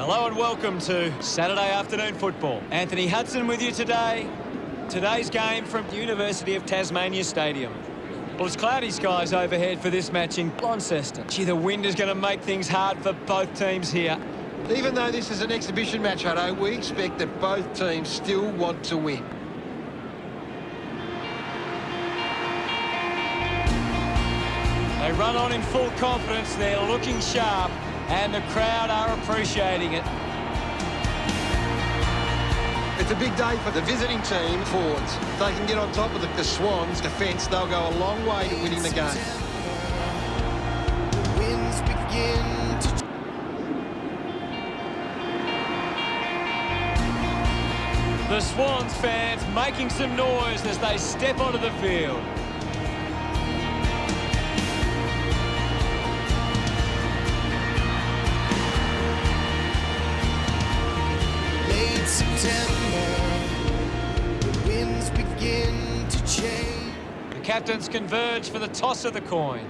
Hello and welcome to Saturday afternoon football. Anthony Hudson with you today. Today's game from University of Tasmania Stadium. Well, it's cloudy skies overhead for this match in Launceston. Gee, the wind is going to make things hard for both teams here. Even though this is an exhibition match, Hutto, we expect that both teams still want to win. They run on in full confidence. They're looking sharp, and the crowd are appreciating it. It's a big day for the visiting team forwards. If they can get on top of the Swans' defence, they'll go a long way to winning the game. The winds begin to... The Swans fans making some noise as they step onto the field. Late September, the winds begin to change. The captains converge for the toss of the coin.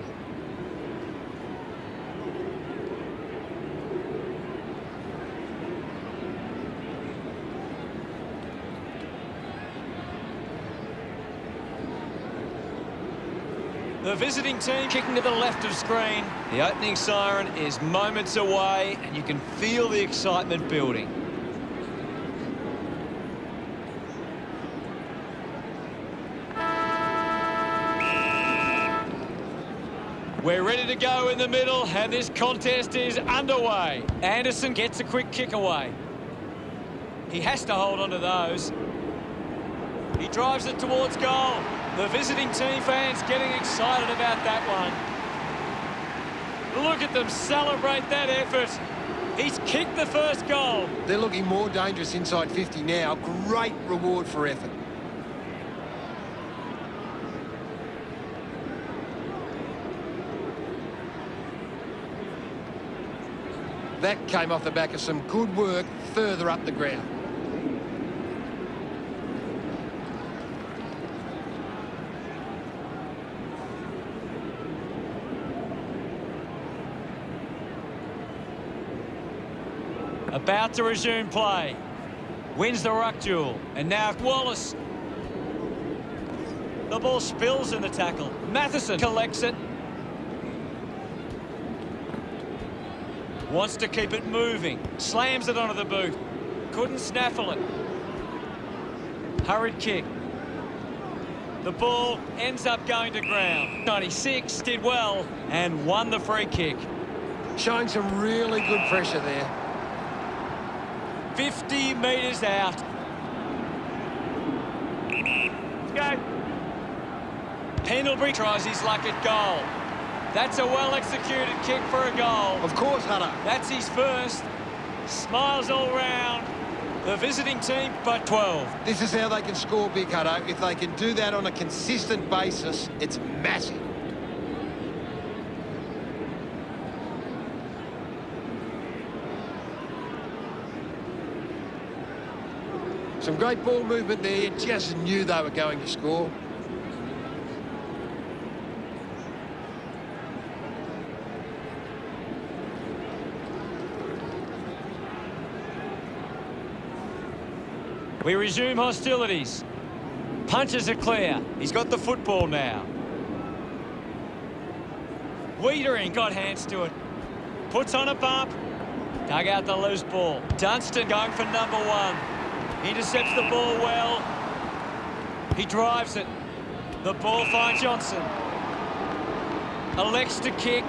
The visiting team kicking to the left of screen. The opening siren is moments away, and you can feel the excitement building. We're ready to go in the middle, and this contest is underway. Anderson gets a quick kick away. He has to hold on to those. He drives it towards goal. The visiting team fans getting excited about that one. Look at them celebrate that effort. He's kicked the first goal. They're looking more dangerous inside 50 now. Great reward for effort. That came off the back of some good work further up the ground. About to resume play. Wins the ruck duel. And now Wallace. The ball spills in the tackle. Matheson collects it. Wants to keep it moving. Slams it onto the boot. Couldn't snaffle it. Hurried kick. The ball ends up going to ground. 96 did well and won the free kick. Showing some really good pressure there. 50 metres out. Let's go. Pendlebury tries his luck at goal. That's a well-executed kick for a goal. Of course, Hutto. That's his first. Smiles all round. The visiting team by 12. This is how they can score big, Hutto. If they can do that on a consistent basis, it's massive. Some great ball movement there. You just knew they were going to score. We resume hostilities. Punches are clear. He's got the football now. Wiedering got hands to it. Puts on a bump. Dug out the loose ball. Dunstan going for number one. Intercepts the ball well. He drives it. The ball finds Johnson. Elects to kick.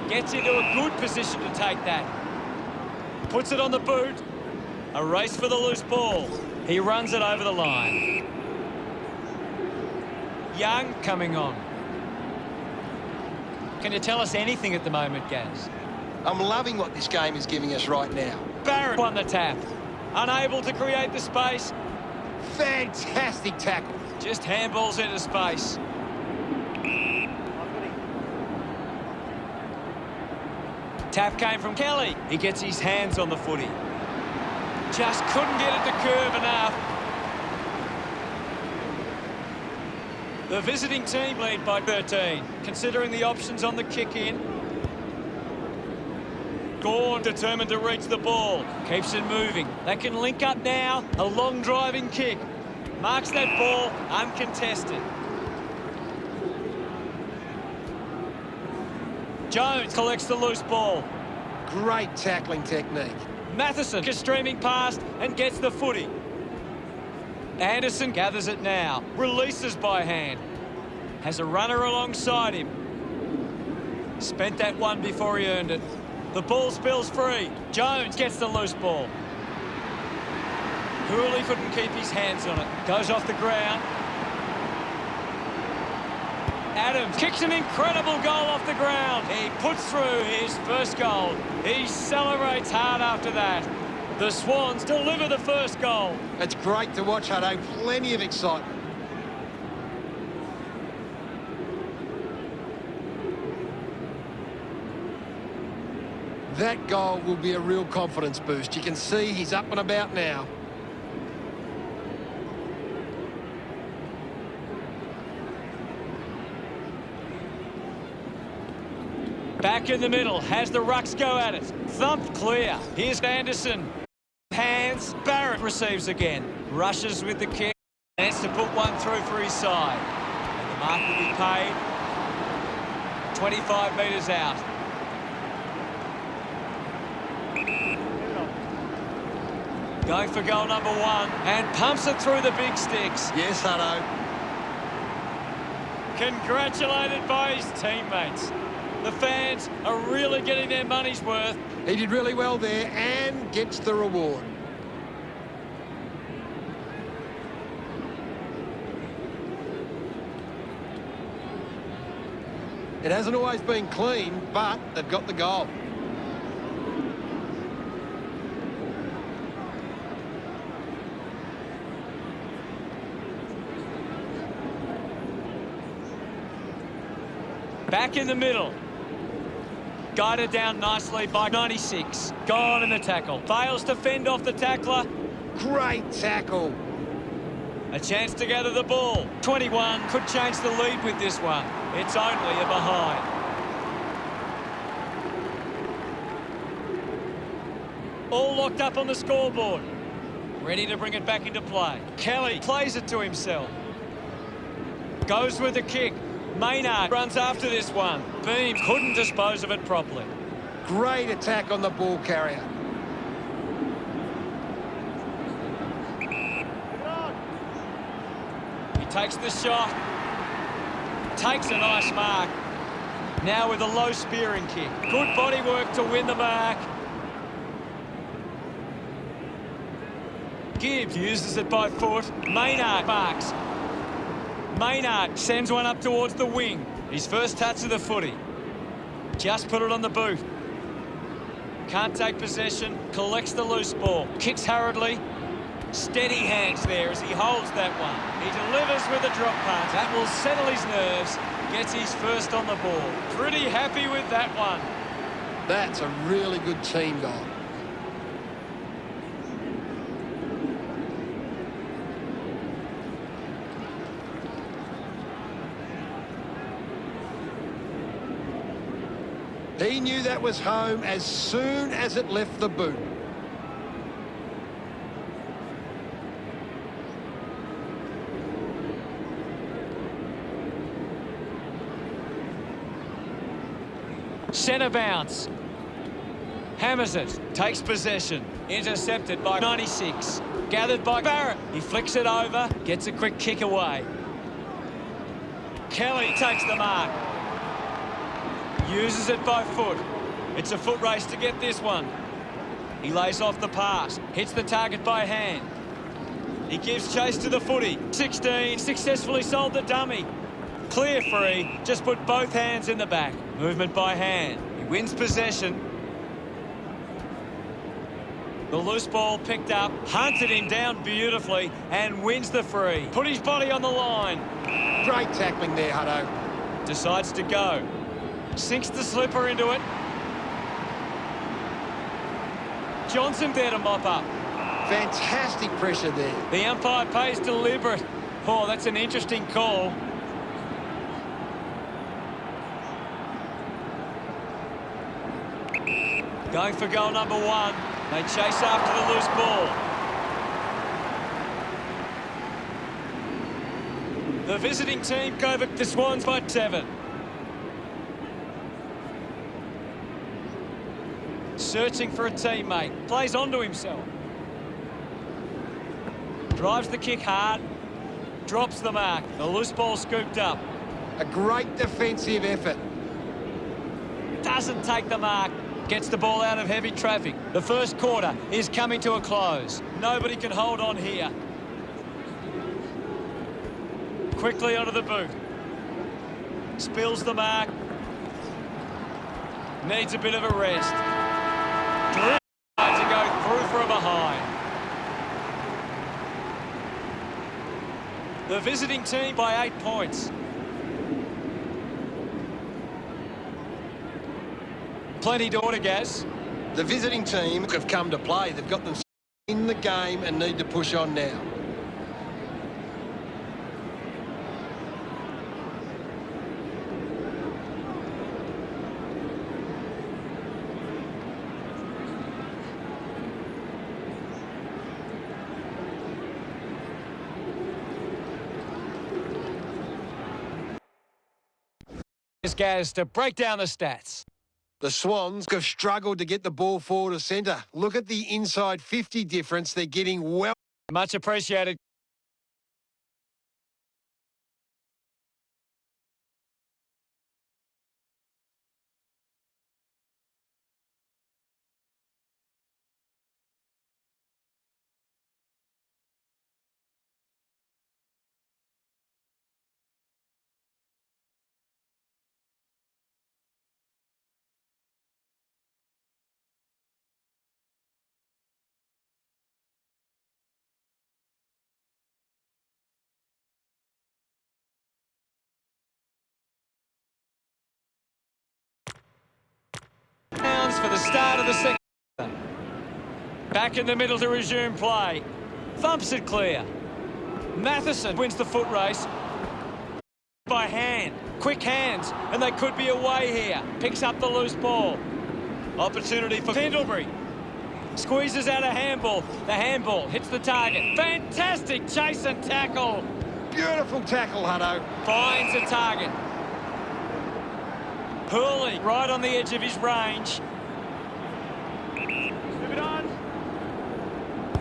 Gets into a good position to take that. Puts it on the boot. A race for the loose ball. He runs it over the line. Young coming on. Can you tell us anything at the moment, Gaz? I'm loving what this game is giving us right now. Barrett won the tap. Unable to create the space. Fantastic tackle. Just handballs into space. Tap came from Kelly. He gets his hands on the footy. Just couldn't get it to curve enough. The visiting team lead by 13, considering the options on the kick-in. Gorn determined to reach the ball. Keeps it moving. They can link up now. A long driving kick. Marks that ball uncontested. Jones collects the loose ball. Great tackling technique. Matheson is streaming past and gets the footy. Anderson gathers it now. Releases by hand. Has a runner alongside him. Spent that one before he earned it. The ball spills free. Jones gets the loose ball. Hooley couldn't keep his hands on it. Goes off the ground. Adams kicks an incredible goal off the ground. He puts through his first goal. He celebrates hard after that. The Swans deliver the first goal. It's great to watch, Hutto. Plenty of excitement. That goal will be a real confidence boost. You can see he's up and about now. Back in the middle, has the rucks go at it. Thumped clear. Here's Anderson. Hands, Barrett receives again. Rushes with the kick. Needs to put one through for his side. And the mark will be paid. 25 metres out. Going for goal number one and pumps it through the big sticks. Yes, Hutto. Congratulated by his teammates. The fans are really getting their money's worth. He did really well there and gets the reward. It hasn't always been clean, but they've got the goal. Back in the middle. Guided down nicely by 96. Gone in the tackle. Fails to fend off the tackler. Great tackle. A chance to gather the ball. 21 could change the lead with this one. It's only a behind. All locked up on the scoreboard. Ready to bring it back into play. Kelly plays it to himself. Goes with the kick. Maynard runs after this one. Beam couldn't dispose of it properly. Great attack on the ball carrier. He takes the shot. Takes a nice mark. Now with a low spearing kick. Good body work to win the mark. Gibbs uses it by foot. Maynard marks. Maynard sends one up towards the wing. His first touch of the footy. Just put it on the boot. Can't take possession. Collects the loose ball. Kicks hurriedly. Steady hands there as he holds that one. He delivers with a drop pass. That will settle his nerves. Gets his first on the ball. Pretty happy with that one. That's a really good team goal. He knew that was home as soon as it left the boot. Centre bounce. Hammers it. Takes possession. Intercepted by 96. Gathered by Barrett. He flicks it over. Gets a quick kick away. Kelly takes the mark. Uses it by foot. It's a foot race to get this one. He lays off the pass. Hits the target by hand. He gives chase to the footy. 16 successfully sold the dummy. Clear free. Just put both hands in the back. Movement by hand. He wins possession. The loose ball picked up. Hunted him down beautifully and wins the free. Put his body on the line. Great tackling there, Hutto. Decides to go. Sinks the slipper into it. Johnson there to mop up. Fantastic pressure there. The umpire pays deliberate. Oh, that's an interesting call. Going for goal number 1. They chase after the loose ball. The visiting team go over the Swans by 7. Searching for a teammate. Plays onto himself. Drives the kick hard. Drops the mark. The loose ball scooped up. A great defensive effort. Doesn't take the mark. Gets the ball out of heavy traffic. The first quarter is coming to a close. Nobody can hold on here. Quickly onto the boot. Spills the mark. Needs a bit of a rest. To go through from behind. The visiting team by 8 points. Plenty to order, Gaz. The visiting team have come to play. They've got them in the game and need to push on now. Gaz to break down the stats. The Swans have struggled to get the ball forward to centre. Look at the inside 50 difference. They're getting well. Much appreciated. For the start of the second. Back in the middle to resume play. Thumps it clear. Matheson wins the foot race. By hand. Quick hands. And they could be away here. Picks up the loose ball. Opportunity for Pendlebury. Squeezes out a handball. The handball hits the target. Fantastic chase and tackle. Beautiful tackle, Hutto. Finds the target. Hurley right on the edge of his range. Move it on.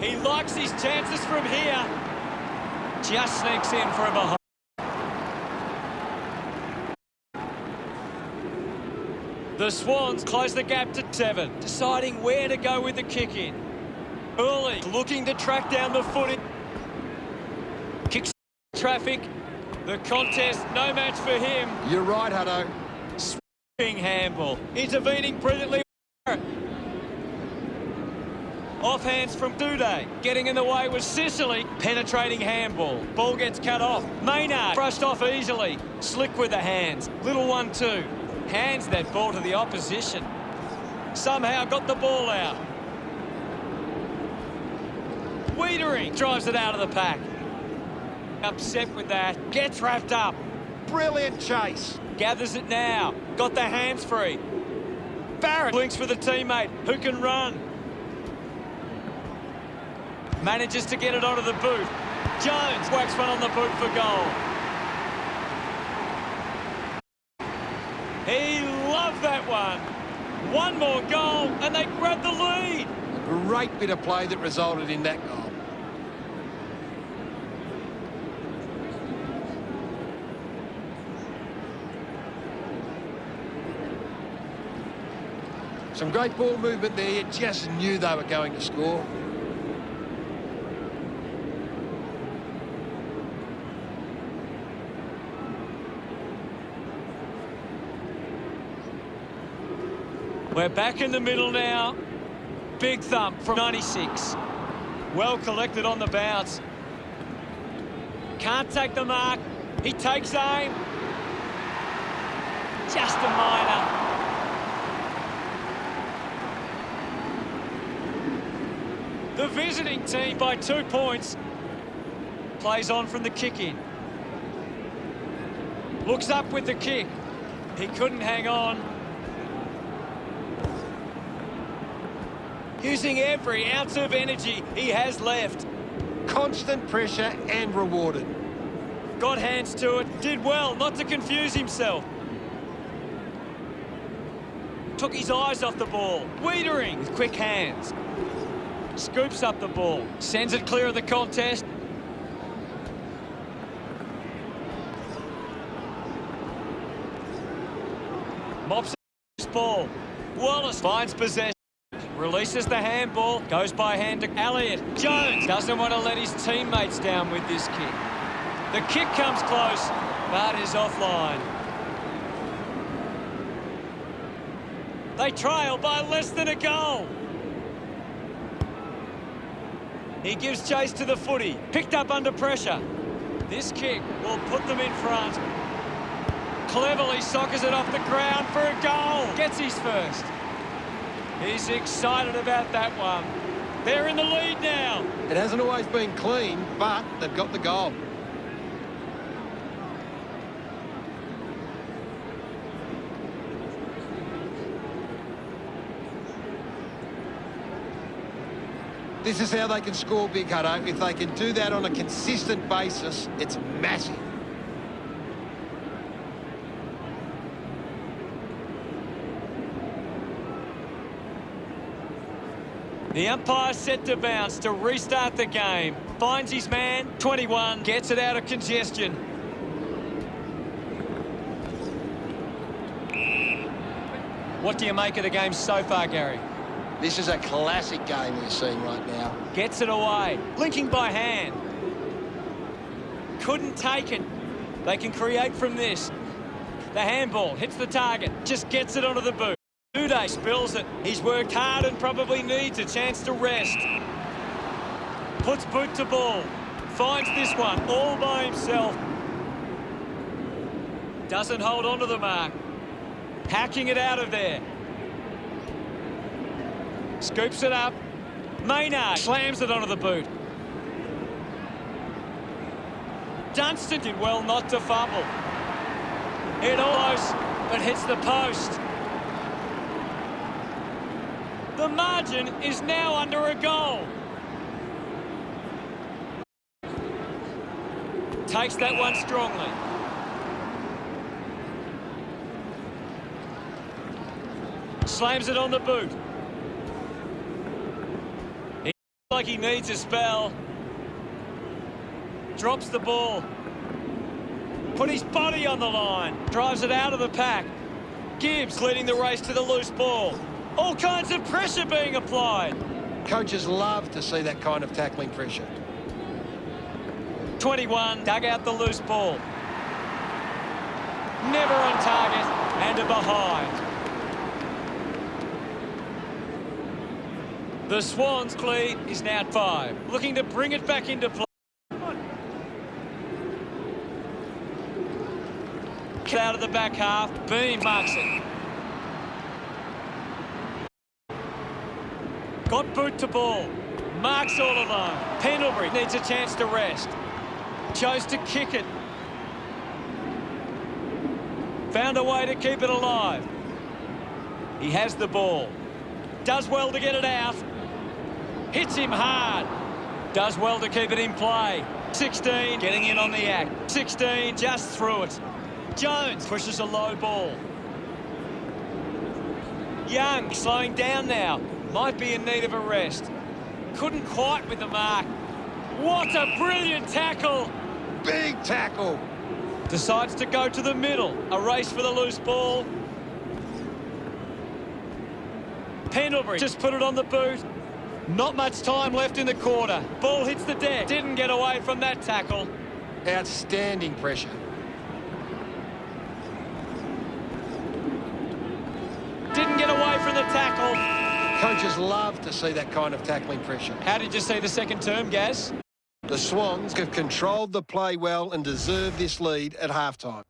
He likes his chances from here. Just sneaks in for a behind. The Swans close the gap to 7, deciding where to go with the kick in. Hurley looking to track down the footing. Kicks traffic. The contest, no match for him. You're right, Hutto. Handball, intervening brilliantly. Offhands from Duday, getting in the way was Sicily. Penetrating handball, ball gets cut off. Maynard brushed off easily. Slick with the hands, little 1-2. Hands that ball to the opposition. Somehow got the ball out. Wiedering drives it out of the pack. Upset with that, gets wrapped up. Brilliant chase. Gathers it now. Got the hands free. Barrett links with a teammate who can run. Manages to get it onto the boot. Jones whacks one on the boot for goal. He loved that one. One more goal and they grab the lead. A great bit of play that resulted in that goal. Some great ball movement there. You just knew they were going to score. We're back in the middle now. Big thump from 96. Well collected on the bounce. Can't take the mark. He takes aim. Just a minor. The visiting team by 2 points. Plays on from the kick-in. Looks up with the kick. He couldn't hang on. using every ounce of energy he has left. Constant pressure and rewarded. Got hands to it, did well not to confuse himself. Took his eyes off the ball. Wiedering with quick hands. Scoops up the ball. Sends it clear of the contest. Mops his ball. Wallace finds possession. Releases the handball. Goes by hand to Elliott. Jones doesn't want to let his teammates down with this kick. The kick comes close, but is offline. They trail by less than a goal. He gives chase to the footy. Picked up under pressure. This kick will put them in front. Cleverly soccers it off the ground for a goal. Gets his first. He's excited about that one. They're in the lead now. It hasn't always been clean, but they've got the goal. This is how they can score big, Hutto. If they can do that on a consistent basis, it's massive. The umpire set to bounce to restart the game. Finds his man, 21, gets it out of congestion. What do you make of the game so far, Gary? This is a classic game we're seeing right now. Gets it away. Linking by hand. Couldn't take it. They can create from this. The handball hits the target. Just gets it onto the boot. Uday spills it. He's worked hard and probably needs a chance to rest. Puts boot to ball. Finds this one all by himself. Doesn't hold on to the mark. Hacking it out of there. Scoops it up. Maynard slams it onto the boot. Dunstan did well not to fumble. It almost, but hits the post. The margin is now under a goal. Takes that one strongly. Slams it on the boot. Like he needs a spell. Drops the ball. Put his body on the line. Drives it out of the pack. Gibbs leading the race to the loose ball. All kinds of pressure being applied. Coaches love to see that kind of tackling pressure. 21 dug out the loose ball. Never on target and a behind. The Swans' lead is now 5, looking to bring it back into play. Out of the back half, Beam marks it. Got boot to ball. Marks all alone. Pendlebury needs a chance to rest. Chose to kick it. Found a way to keep it alive. He has the ball. Does well to get it out. Hits him hard. Does well to keep it in play. 16 getting in on the act. 16 just through it. Jones pushes a low ball. Young slowing down now. Might be in need of a rest. Couldn't quite with the mark. What a brilliant tackle. Big tackle. Decides to go to the middle. A race for the loose ball. Pendlebury just put it on the boot. Not much time left in the quarter. Ball hits the deck. Didn't get away from that tackle. Outstanding pressure. Didn't get away from the tackle. Coaches love to see that kind of tackling pressure. How did you see the second term, Gaz? The Swans have controlled the play well and deserve this lead at halftime.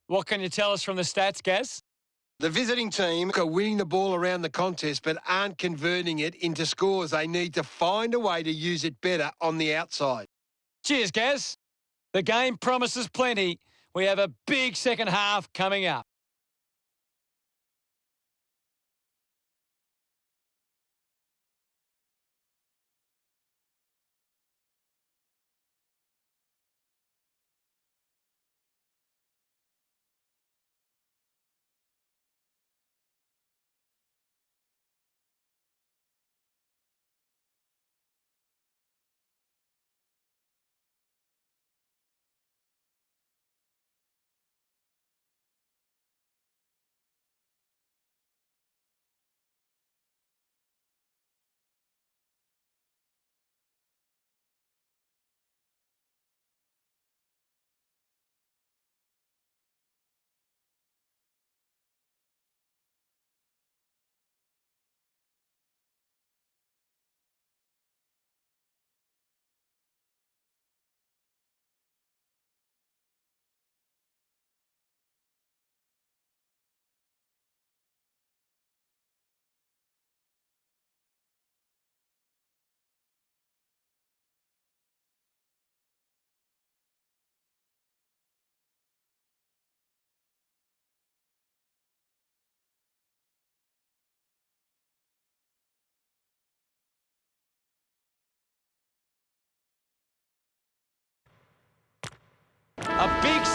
What can you tell us from the stats, Gaz? The visiting team are winning the ball around the contest but aren't converting it into scores. They need to find a way to use it better on the outside. Cheers, Gaz. The game promises plenty. We have a big second half coming up.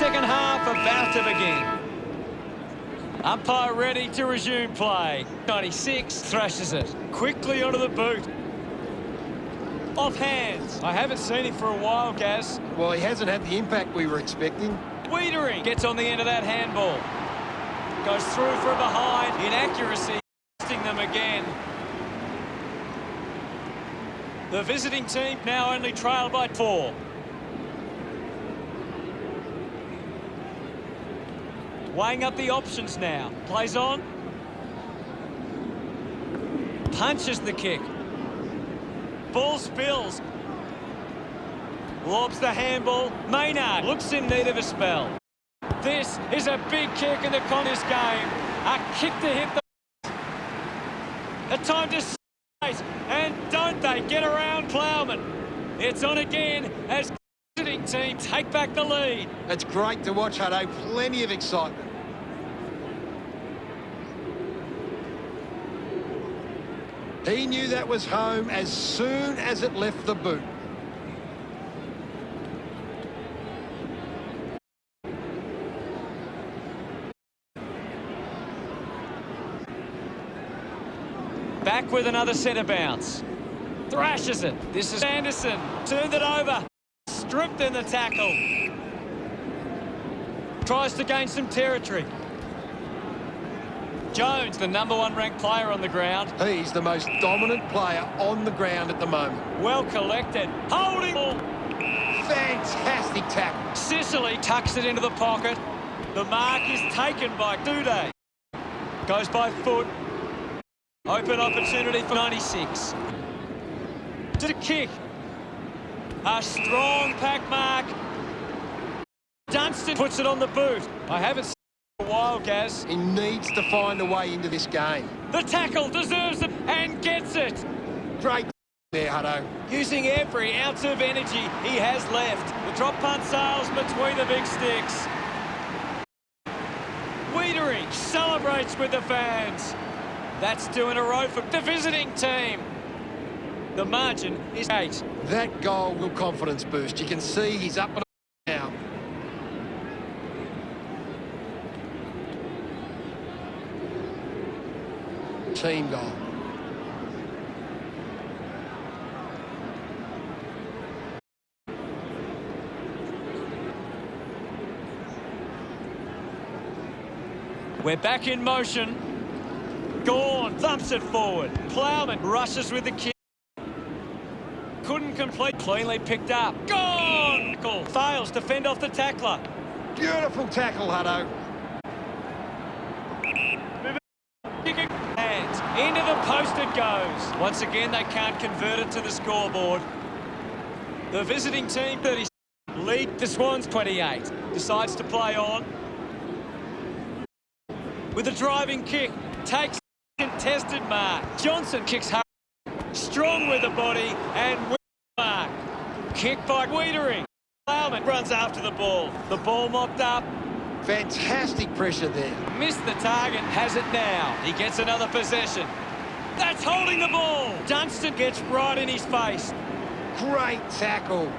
Second half about to begin. Umpire ready to resume play. 96 thrashes it. Quickly onto the boot. Off hands. I haven't seen him for a while, Gaz. Well, he hasn't had the impact we were expecting. Wiedering gets on the end of that handball. Goes through from behind. Inaccuracy. Costing them again. The visiting team now only trailed by 4. Weighing up the options now. Plays on. Punches the kick. Ball spills. Lobs the handball. Maynard looks in need of a spell. This is a big kick in the contest game. A kick to hit the... A time to slice. And don't they get around Plowman. It's on again as the visiting team take back the lead. It's great to watch, Hutto. Plenty of excitement. He knew that was home as soon as it left the boot. Back with another centre bounce. Thrashes it. This is Anderson. Turned it over. Stripped in the tackle. Tries to gain some territory. Jones, the #1 ranked player on the ground. He's the most dominant player on the ground at the moment. Well collected. Holding ball. Fantastic tackle. Sicily tucks it into the pocket. The mark is taken by Duday. Goes by foot. Open opportunity for 96. To the kick. A strong pack mark. Dunstan puts it on the boot. I haven't seen it in a while, Gaz. He needs to find a way into this game. The tackle deserves it and gets it. Great there, Hutto. Using every ounce of energy he has left. The drop punt sails between the big sticks. Wiedering celebrates with the fans. That's 2 in a row for the visiting team. The margin is 8. That goal will confidence boost. You can see he's up and now. Team goal. We're back in motion. Gorn thumps it forward. Plowman rushes with the kick. Couldn't complete. Cleanly picked up. Gorn! Fails to fend off the tackler. Beautiful tackle, Hutto. Kicking hands. Into the post it goes. Once again, they can't convert it to the scoreboard. The visiting team 30 lead the Swans 28. Decides to play on. With a driving kick. Takes contested mark. Johnson kicks hard. Strong with the body and with the mark. Kick by Wiedering. Plowman runs after the ball. The ball mopped up. Fantastic pressure there. Missed the target. Has it now. He gets another possession. That's holding the ball. Dunstan gets right in his face. Great tackle.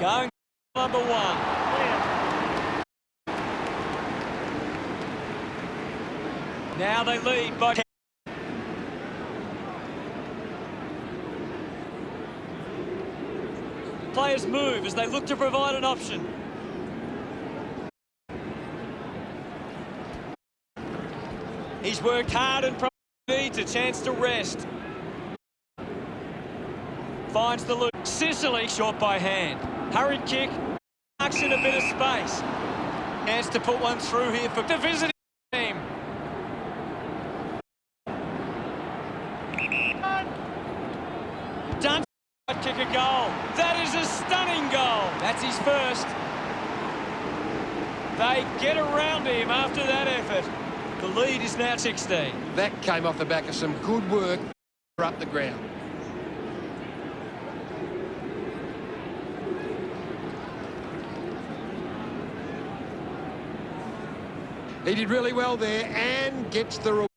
Going #1. Now they lead by 10. Players move as they look to provide an option. He's worked hard and probably needs a chance to rest. Finds the loop. Sicily short by hand. Hurried kick. Marks in a bit of space. Chance to put one through here for the visiting team. Dunstan kick a goal. That is a stunning goal. That's his first. They get around him after that effort. The lead is now 16. That came off the back of some good work up the ground. He did really well there and gets the reward.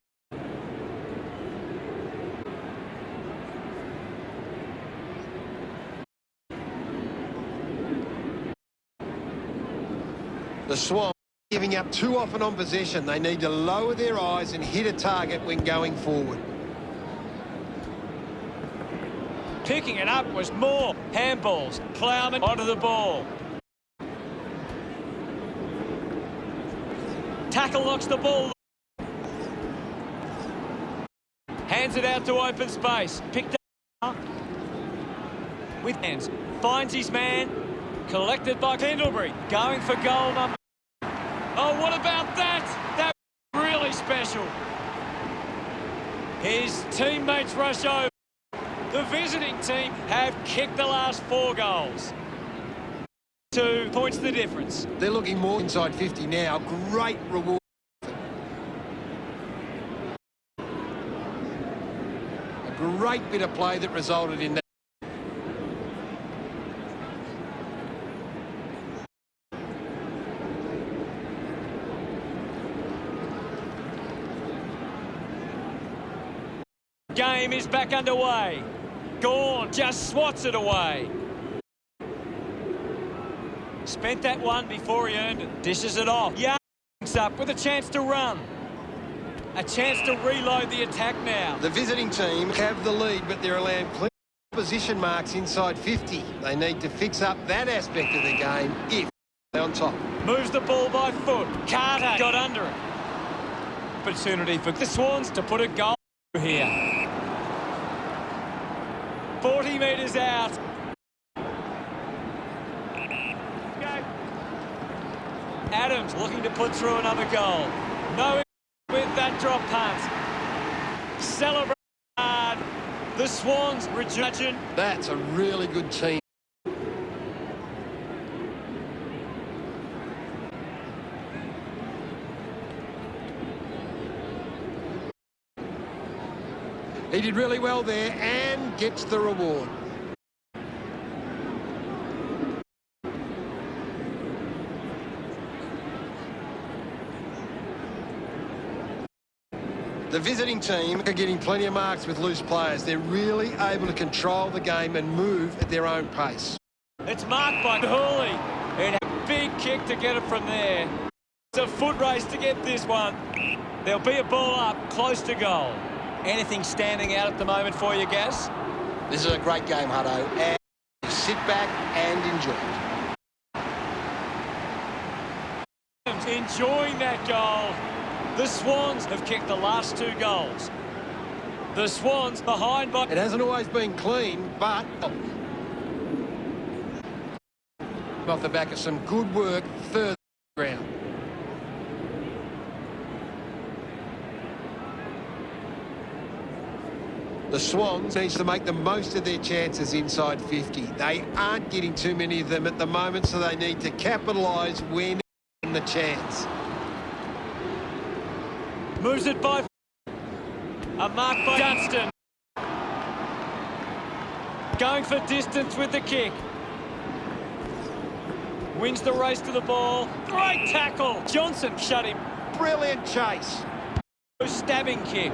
The Swans giving up too often on possession. They need to lower their eyes and hit a target when going forward. Picking it up was more. Handballs. Plowman onto the ball. Tackle knocks the ball. Hands it out to open space. Picked up with hands. Finds his man. Collected by Pendlebury. Going for goal number. Oh, what about that? That was really special. His teammates rush over. The visiting team have kicked the last 4 goals. 2 points the difference. They're looking more inside 50 now. Great reward. A great bit of play that resulted in that. Game is back underway. Gawn just swats it away. Spent that one before he earned it. Dishes it off. Young's up with a chance to run. A chance to reload the attack now. The visiting team have the lead, but they're allowing clear position marks inside 50. They need to fix up that aspect of the game if they're on top. Moves the ball by foot. Carter got under it. Opportunity for the Swans to put a goal here. 40 metres out. Adams looking to put through another goal. No with that drop punt. Celebrate hard. The Swans rejection. That's a really good team. He did really well there and gets the reward. The visiting team are getting plenty of marks with loose players. They're really able to control the game and move at their own pace. It's marked by Hurley. And a big kick to get it from there. It's a foot race to get this one. There'll be a ball up close to goal. Anything standing out at the moment for you, Gaz? This is a great game, Hutto, and sit back and enjoy. Enjoying that goal. The Swans have kicked the last 2 goals. The Swans behind by... It hasn't always been clean, but off the back of some good work further ground. The Swans needs to make the most of their chances inside 50. They aren't getting too many of them at the moment, so they need to capitalise when given the chance. Moves it by... A mark by Dunstan. Going for distance with the kick. Wins the race to the ball. Great tackle. Johnson shut him. Brilliant chase. Stabbing kick.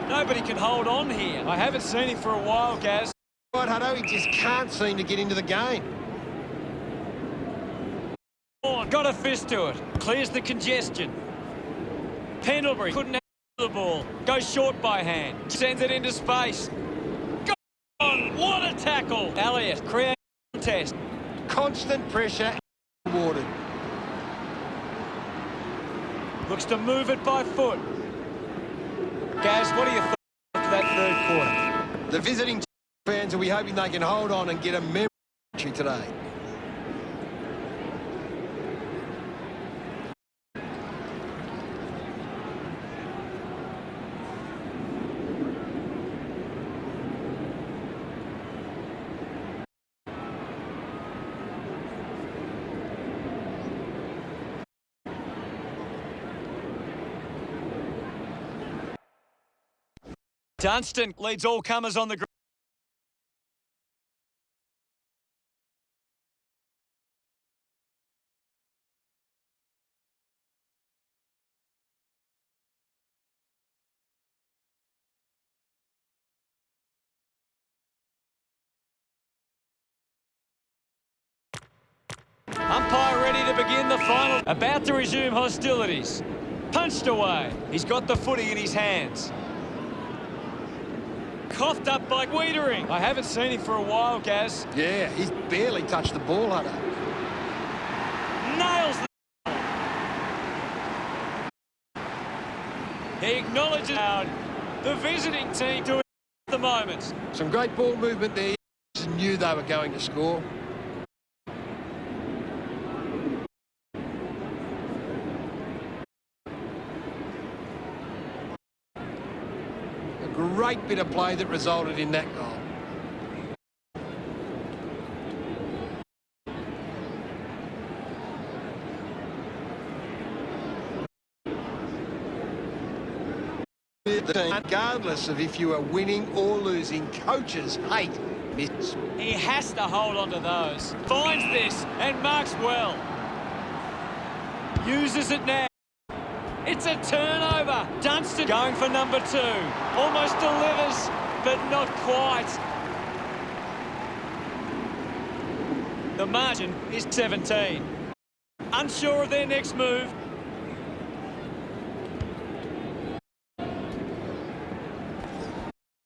Nobody can hold on here. I haven't seen him for a while, Gaz. Right, Hutto, he just can't seem to get into the game. Got a fist to it. Clears the congestion. Pendlebury couldn't have the ball. Goes short by hand. Sends it into space. Go on. What a tackle. Elliott creates a contest. Constant pressure rewarded. Looks to move it by foot. Gaz, what are your thoughts after that 3rd quarter? The visiting fans will be hoping they can hold on and get a memorable victory today. Dunstan leads all comers on the ground. umpire ready to begin the final. About to resume hostilities. Punched away. He's got the footy in his hands. Coughed up by Wiedering. I haven't seen him for a while, Gaz. Yeah, he's barely touched the ball, Hunter. Nails the... He acknowledges the visiting team doing at the moment. Some great ball movement there. Knew they were going to score. A great bit of play that resulted in that goal. Regardless of if you are winning or losing, coaches hate misses. He has to hold on to those. Finds this and marks well. Uses it now. It's a turnover. Dunstan going for number 2. Almost delivers, but not quite. The margin is 17. Unsure of their next move.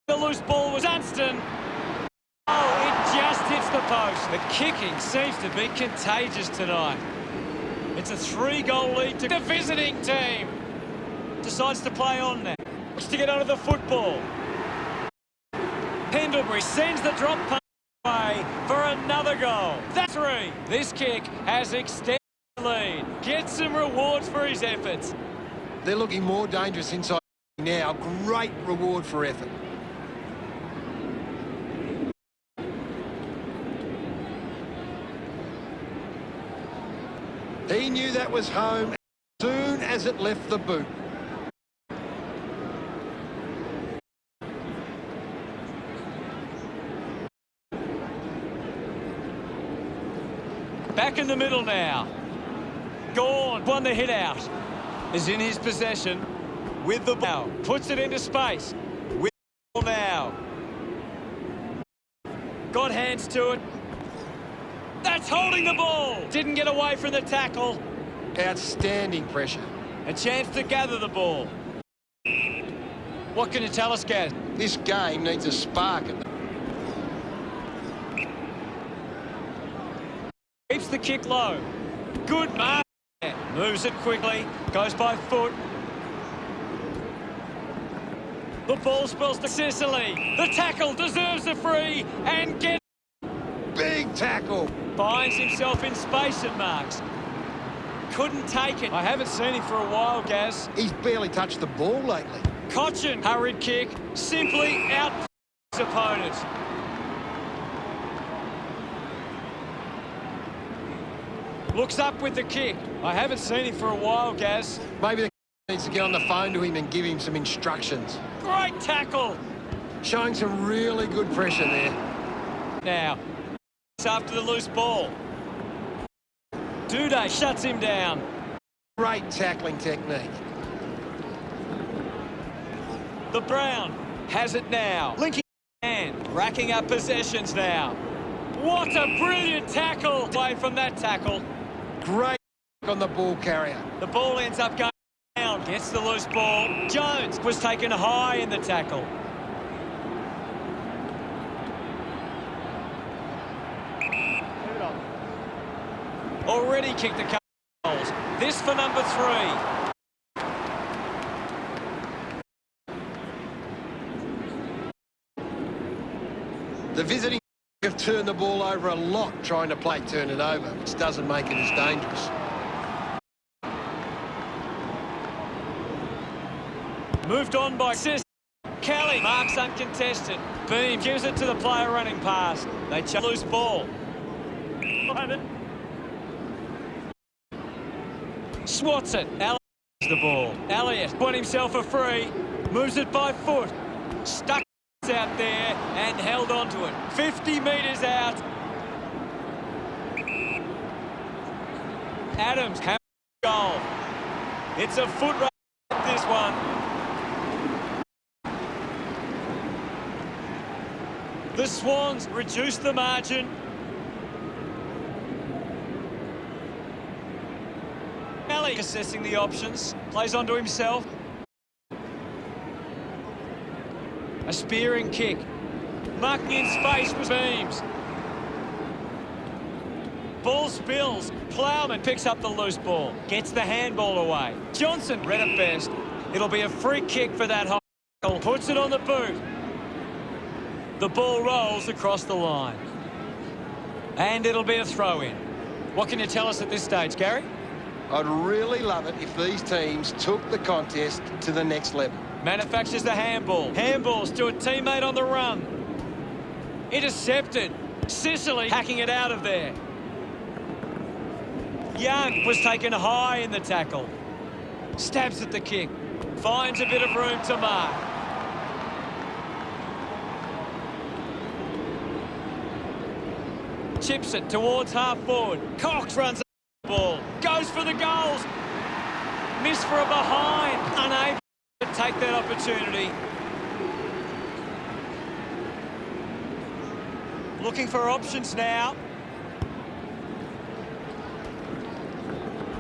The loose ball was Dunstan. Oh, it just hits the post. The kicking seems to be contagious tonight. It's a 3-goal lead to the visiting team. Decides to play on now. Wants to get onto the football. Pendlebury sends the drop punt away for another goal. That's 3. This kick has extended the lead. Gets some rewards for his efforts. They're looking more dangerous inside now. Great reward for effort. He knew that was home as soon as it left the boot. Back in the middle now. Gone. Won the hit out. Is in his possession with the ball. Puts it into space. With the ball now. Got hands to it. That's holding the ball. Didn't get away from the tackle. Outstanding pressure. A chance to gather the ball. What can you tell us, Gaz? This game needs a spark. Keeps the kick low. Good mark. Moves it quickly. Goes by foot. The ball spills to Sicily. The tackle deserves a free and gets... Big tackle. Finds himself in space and marks. Couldn't take it. I haven't seen him for a while, Gaz. He's barely touched the ball lately. Cochin, hurried kick. Simply out his opponent. Looks up with the kick. I haven't seen him for a while, Gaz. Maybe the needs to get on the phone to him and give him some instructions. Great tackle. Showing some really good pressure there. Now, after the loose ball. Duday shuts him down. Great tackling technique. The Brown has it now. Linking hand, racking up possessions now. What a brilliant tackle. Away from that tackle. Great on the ball carrier. The ball ends up going down. Gets the loose ball. Jones was taken high in the tackle. Already kicked a couple of goals. This for number 3. The visiting have turned the ball over a lot trying to play turn it over, which doesn't make it as dangerous. Moved on by Sis. Kelly marks uncontested. Beam gives it to the player running past. They chuck loose ball. Swats it. Elliott the ball. Elliott won himself a free. Moves it by foot. Stuck out there and held on to it. 50 metres out. Adams has a goal. It's a foot race this one. The Swans reduce the margin. Kelly assessing the options. Plays onto himself. A spearing kick. Marking in space with beams. Ball spills. Plowman picks up the loose ball. Gets the handball away. Johnson read it best. It'll be a free kick for that hole. Puts it on the boot. The ball rolls across the line. And it'll be a throw-in. What can you tell us at this stage, Gary? I'd really love it if these teams took the contest to the next level. Manufactures the handball. Handballs to a teammate on the run. Intercepted. Sicily hacking it out of there. Young was taken high in the tackle. Stabs at the kick. Finds a bit of room to mark. Chips it towards half forward. Cox runs the ball. Goes for the goals. Miss for a behind. Unable to take that opportunity. Looking for options now.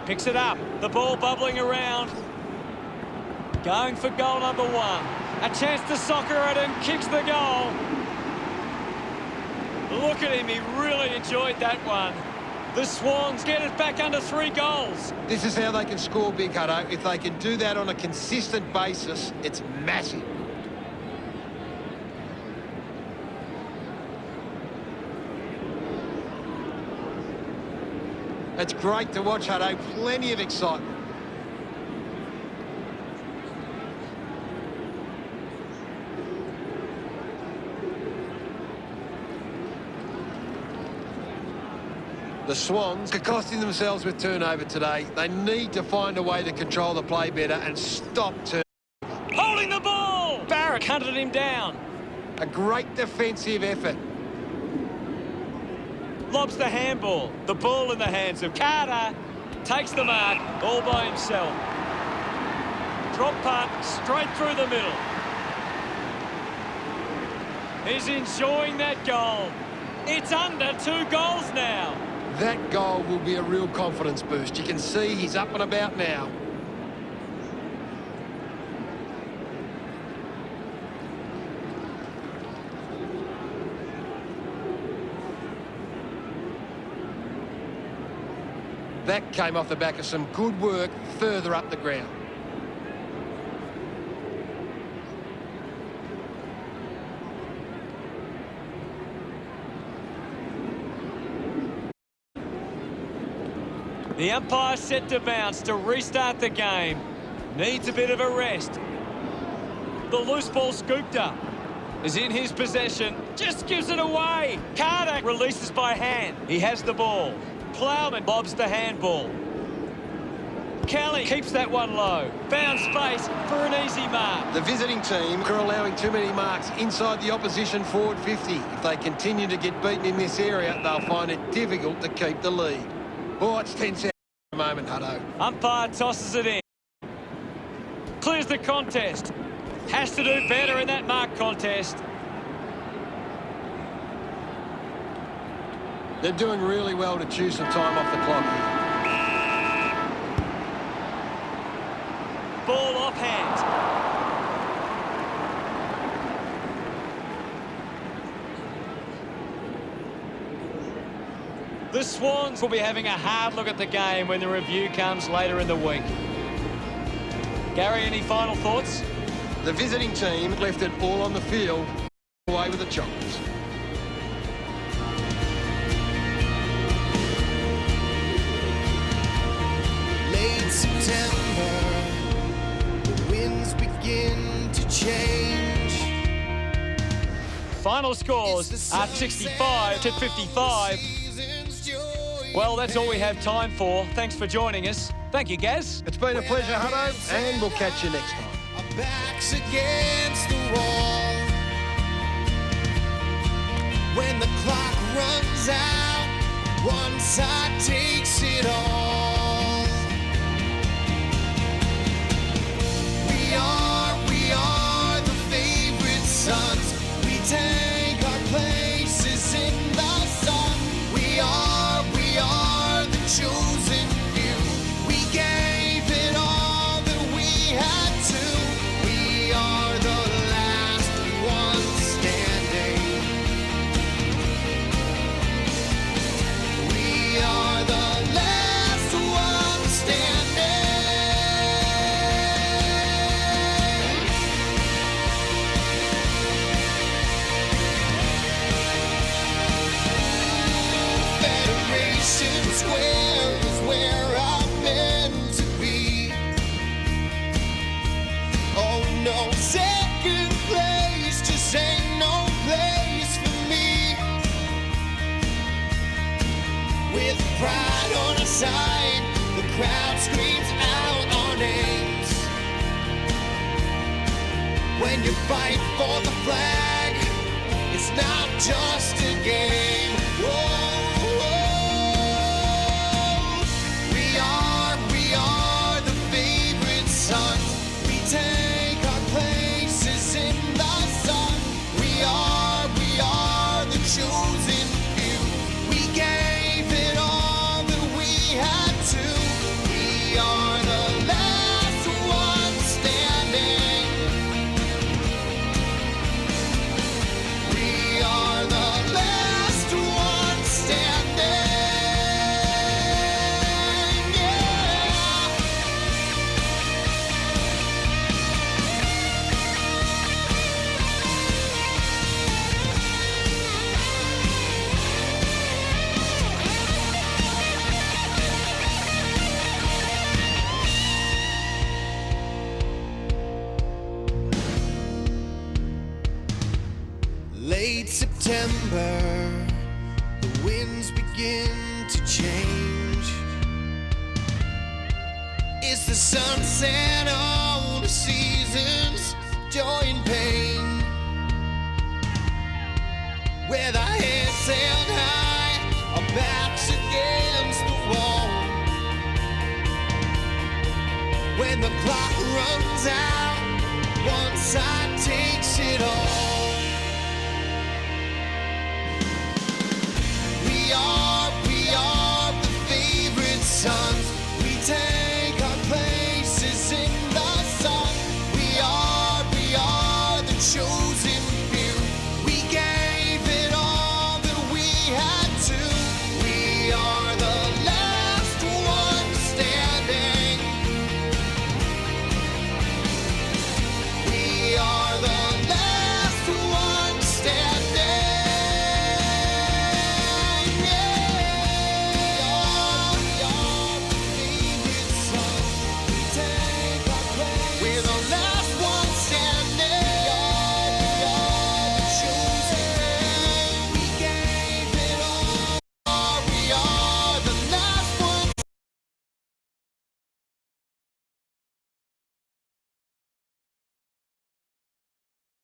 Picks it up. The ball bubbling around. Going for goal number one. A chance to soccer it and kicks the goal. Look at him, he really enjoyed that one. The Swans get it back under 3 goals. This is how they can score big, Hutto. If they can do that on a consistent basis, it's massive. It's great to watch, Hutto. Plenty of excitement. The Swans are costing themselves with turnover today. They need to find a way to control the play better and stop turnover. Holding the ball! Barrett hunted him down. A great defensive effort. Lobs the handball. The ball in the hands of Carter. Takes the mark all by himself. Drop punt straight through the middle. He's enjoying that goal. It's under 2 goals now. That goal will be a real confidence boost. You can see he's up and about now. That came off the back of some good work further up the ground. The umpire set to bounce to restart the game. Needs a bit of a rest. The loose ball scooped up. Is in his possession. Just gives it away. Carter releases by hand. He has the ball. Plowman bobs the handball. Kelly keeps that one low. Found space for an easy mark. The visiting team are allowing too many marks inside the opposition forward 50. If they continue to get beaten in this area, they'll find it difficult to keep the lead. Oh, it's tense out at the moment, Hutto. Umpire tosses it in. Clears the contest. Has to do better in that mark contest. They're doing really well to chew some time off the clock here. Ball off hand. The Swans will be having a hard look at the game when the review comes later in the week. Gary, any final thoughts? The visiting team left it all on the field, away with the Chocolates. Late September, the winds begin to change. Final scores are 65 to 55. Well, that's all we have time for. Thanks for joining us. Thank you, Gaz. It's been a pleasure, Hutto, and we'll catch you next time. Our backs against the wall. When the clock runs out, one side takes it all. We are the favorite sons. We take our places in the sun. We are the chosen few. We gain When you fight for the flag, it's not just a game. Whoa, whoa. We are the favorite sons. We take our places in the sun. We are the chosen few. We gave it all that we had to. We are the last ones standing. We are the last ones standing. Yeah. Late September, the winds begin to change. It's the sunset on the seasons, joy and pain. With our heads held high, our backs against the wall. When the clock runs out, one side takes it all. We are